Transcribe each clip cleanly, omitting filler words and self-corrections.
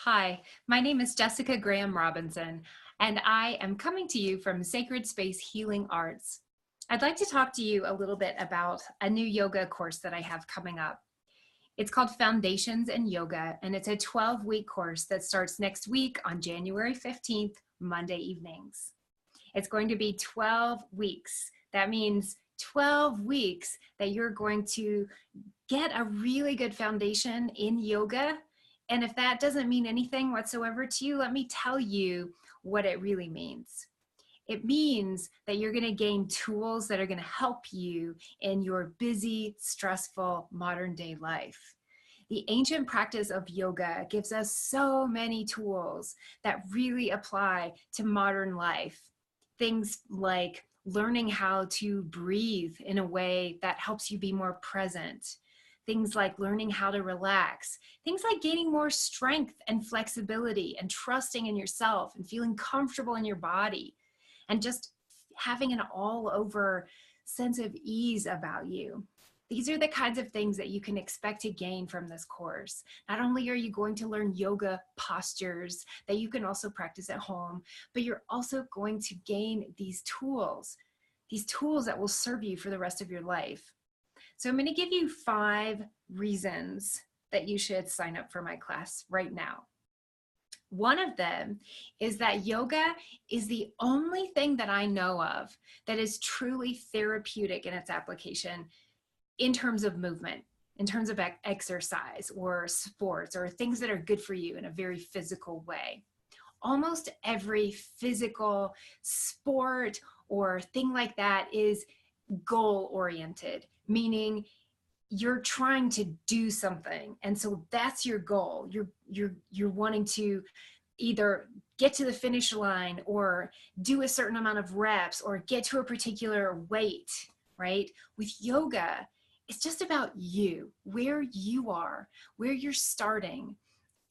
Hi, my name is Jessica Graham Robinson, and I am coming to you from Sacred Space Healing Arts. I'd like to talk to you a little bit about a new yoga course that I have coming up. It's called Foundations in Yoga, and it's a 12-week course that starts next week on January 15th, Monday evenings. It's going to be 12 weeks. That means 12 weeks that you're going to get a really good foundation in yoga. And if that doesn't mean anything whatsoever to you, let me tell you what it really means. It means that you're going to gain tools that are going to help you in your busy, stressful modern day life. The ancient practice of yoga gives us so many tools that really apply to modern life. Things like learning how to breathe in a way that helps you be more present. Things like learning how to relax. Things like gaining more strength and flexibility and trusting in yourself and feeling comfortable in your body and just having an all over sense of ease about you. These are the kinds of things that you can expect to gain from this course. Not only are you going to learn yoga postures that you can also practice at home, but you're also going to gain these tools that will serve you for the rest of your life. So I'm going to give you 5 reasons that you should sign up for my class right now. One of them is that yoga is the only thing that I know of that is truly therapeutic in its application in terms of movement, in terms of exercise or sports or things that are good for you in a very physical way. Almost every physical sport or thing like that is goal oriented, meaning you're trying to do something, and so that's your goal. You're wanting to either get to the finish line or do a certain amount of reps or get to a particular weight, right? With yoga, it's just about you, where you are, where you're starting,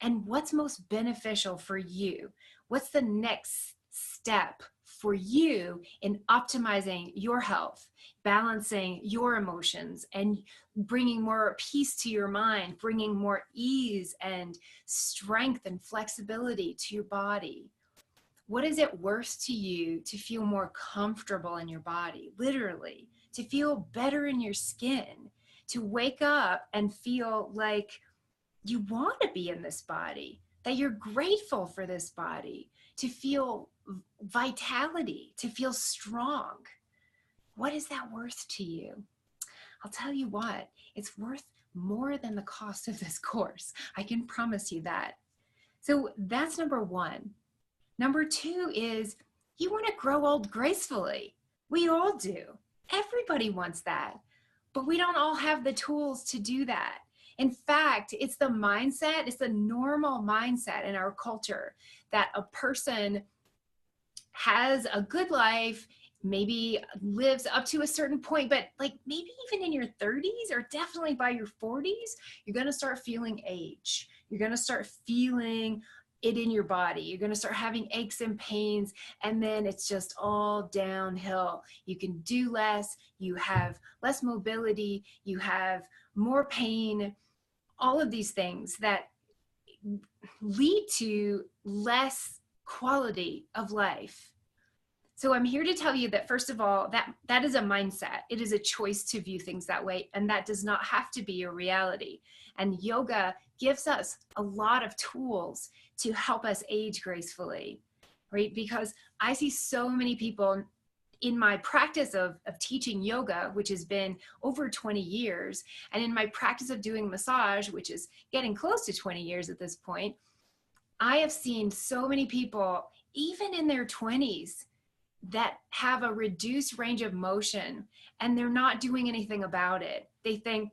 and what's most beneficial for you. What's the next step for you in optimizing your health, balancing your emotions, and bringing more peace to your mind, bringing more ease and strength and flexibility to your body? What is it worth to you to feel more comfortable in your body, literally, to feel better in your skin, to wake up and feel like you want to be in this body, that you're grateful for this body, to feel vitality, to feel strong? What is that worth to you? I'll tell you what, it's worth more than the cost of this course. I can promise you that. So that's number 1. Number 2 is you want to grow old gracefully. We all do. Everybody wants that, but we don't all have the tools to do that. In fact, it's the mindset, it's the normal mindset in our culture that a person has a good life, maybe lives up to a certain point, but like maybe even in your 30s or definitely by your 40s, you're going to start feeling age. You're going to start feeling it in your body. You're going to start having aches and pains, and then it's just all downhill. You can do less, you have less mobility, you have more pain, all of these things that lead to less quality of life. So I'm here to tell you that, first of all, that is a mindset. It is a choice to view things that way, and that does not have to be your reality. And yoga gives us a lot of tools to help us age gracefully, right? Because I see so many people in my practice of teaching yoga, which has been over 20 years, and in my practice of doing massage, which is getting close to 20 years at this point, I have seen so many people, even in their 20s, that have a reduced range of motion and they're not doing anything about it. They think,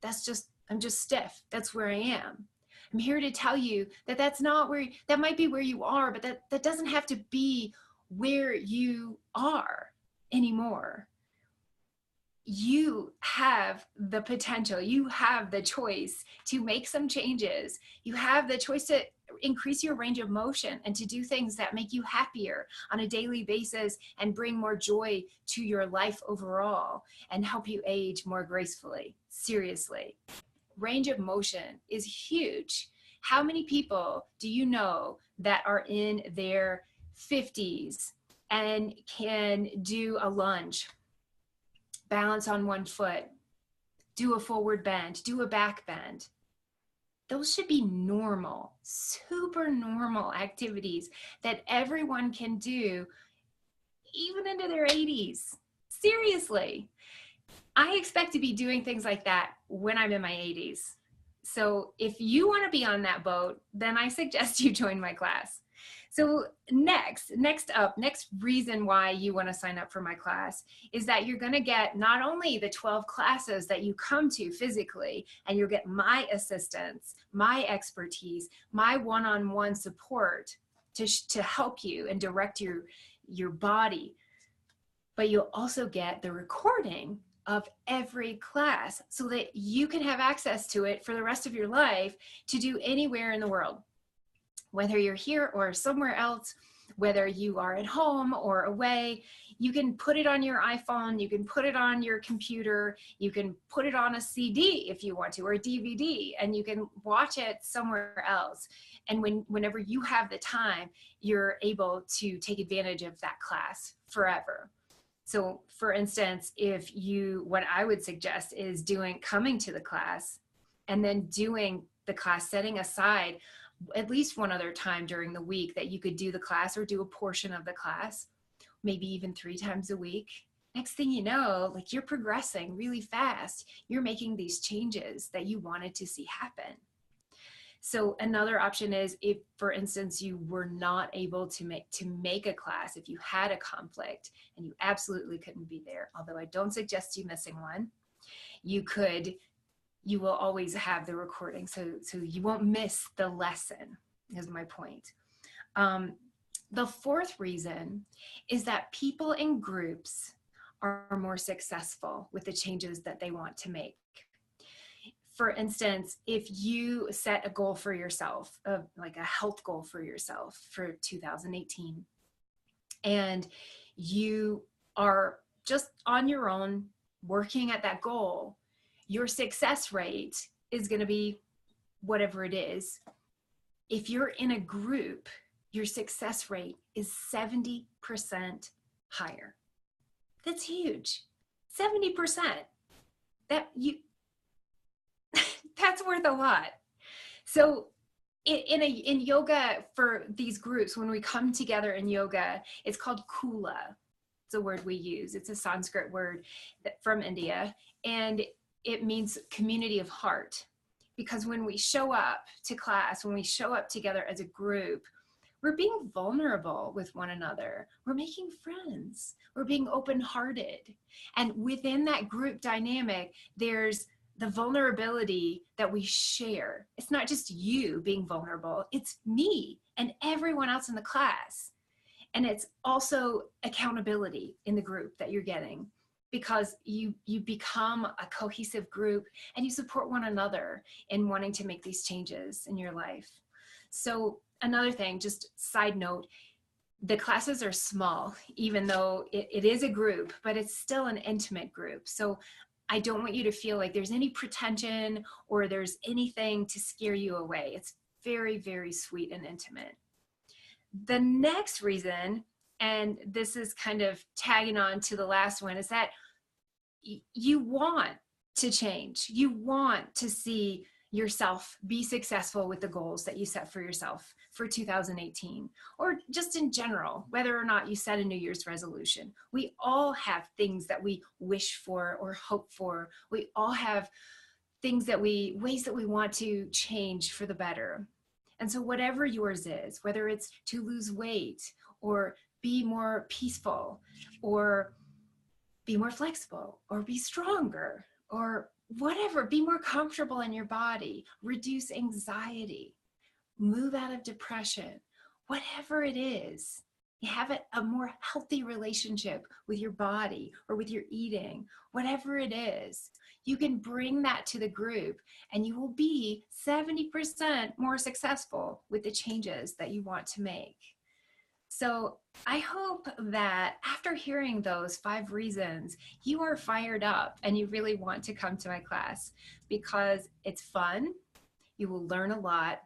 I'm just stiff. That's where I am. I'm here to tell you that that might be where you are, but that doesn't have to be where you are anymore. You have the potential, you have the choice to make some changes. You have the choice to increase your range of motion and to do things that make you happier on a daily basis and bring more joy to your life overall and help you age more gracefully. Seriously, range of motion is huge. How many people do you know that are in their 50s and can do a lunge, balance on one foot, do a forward bend, do a back bend? Those should be normal, super normal activities that everyone can do, even into their 80s. Seriously, I expect to be doing things like that when I'm in my 80s. So if you want to be on that boat, then I suggest you join my class. So next reason why you want to sign up for my class is that you're going to get not only the 12 classes that you come to physically, and you'll get my assistance, my expertise, my one-on-one support to help you and direct your body, but you'll also get the recording of every class so that you can have access to it for the rest of your life to do anywhere in the world. Whether you're here or somewhere else, whether you are at home or away, you can put it on your iPhone, you can put it on your computer, you can put it on a CD if you want to, or a DVD, and you can watch it somewhere else. And whenever you have the time, you're able to take advantage of that class forever. So for instance, what I would suggest is coming to the class and then doing the class, setting aside at least one other time during the week that you could do the class or do a portion of the class, maybe even 3 times a week. Next thing you know, like, you're progressing really fast. You're making these changes that you wanted to see happen. So another option is, if, for instance, you were not able to make a class, if you had a conflict and you absolutely couldn't be there, although I don't suggest you missing one, you will always have the recording, so you won't miss the lesson, is my point. The fourth reason is that people in groups are more successful with the changes that they want to make. For instance, if you set a goal for yourself, like a health goal for yourself for 2018, and you are just on your own working at that goal, your success rate is going to be whatever it is. If you're in a group, your success rate is 70% higher. That's huge. 70%. That's worth a lot. So in yoga, for these groups, when we come together in yoga, it's called kula. It's a word we use. It's a Sanskrit word from India, and it means community of heart. Because when we show up to class, when we show up together as a group, we're being vulnerable with one another. We're making friends. We're being open-hearted. And within that group dynamic, there's the vulnerability that we share. It's not just you being vulnerable, it's me and everyone else in the class. And it's also accountability in the group that you're getting, because you become a cohesive group and you support one another in wanting to make these changes in your life. So another thing, just side note, the classes are small, even though it is a group, but it's still an intimate group. So I don't want you to feel like there's any pretension or there's anything to scare you away. It's very, very sweet and intimate. The next reason, and this is kind of tagging on to the last one, is that you want to change. You want to see yourself be successful with the goals that you set for yourself for 2018, or just in general, whether or not you set a New Year's resolution. We all have things that we wish for or hope for. We all have ways that we want to change for the better. And so whatever yours is, whether it's to lose weight or be more peaceful or be more flexible or be stronger or whatever, be more comfortable in your body, reduce anxiety, move out of depression, whatever it is, you have a more healthy relationship with your body or with your eating, whatever it is, you can bring that to the group and you will be 70% more successful with the changes that you want to make. So I hope that after hearing those 5 reasons, you are fired up and you really want to come to my class, because it's fun. You will learn a lot.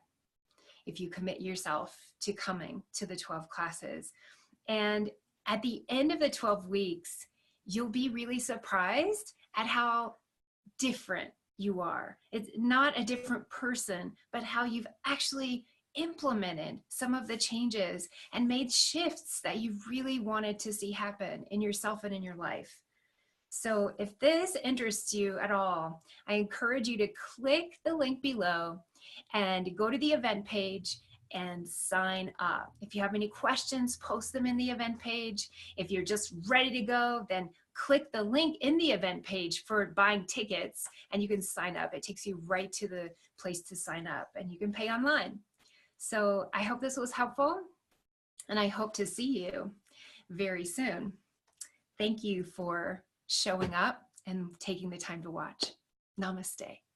if you commit yourself to coming to the 12 classes. And at the end of the 12 weeks, you'll be really surprised at how different you are. It's not a different person, but how you've actually implemented some of the changes and made shifts that you really wanted to see happen in yourself and in your life. So if this interests you at all, I encourage you to click the link below and go to the event page and sign up. If you have any questions, post them in the event page. If you're just ready to go, then click the link in the event page for buying tickets and you can sign up. It takes you right to the place to sign up and you can pay online. So I hope this was helpful and I hope to see you very soon. Thank you for showing up and taking the time to watch. Namaste.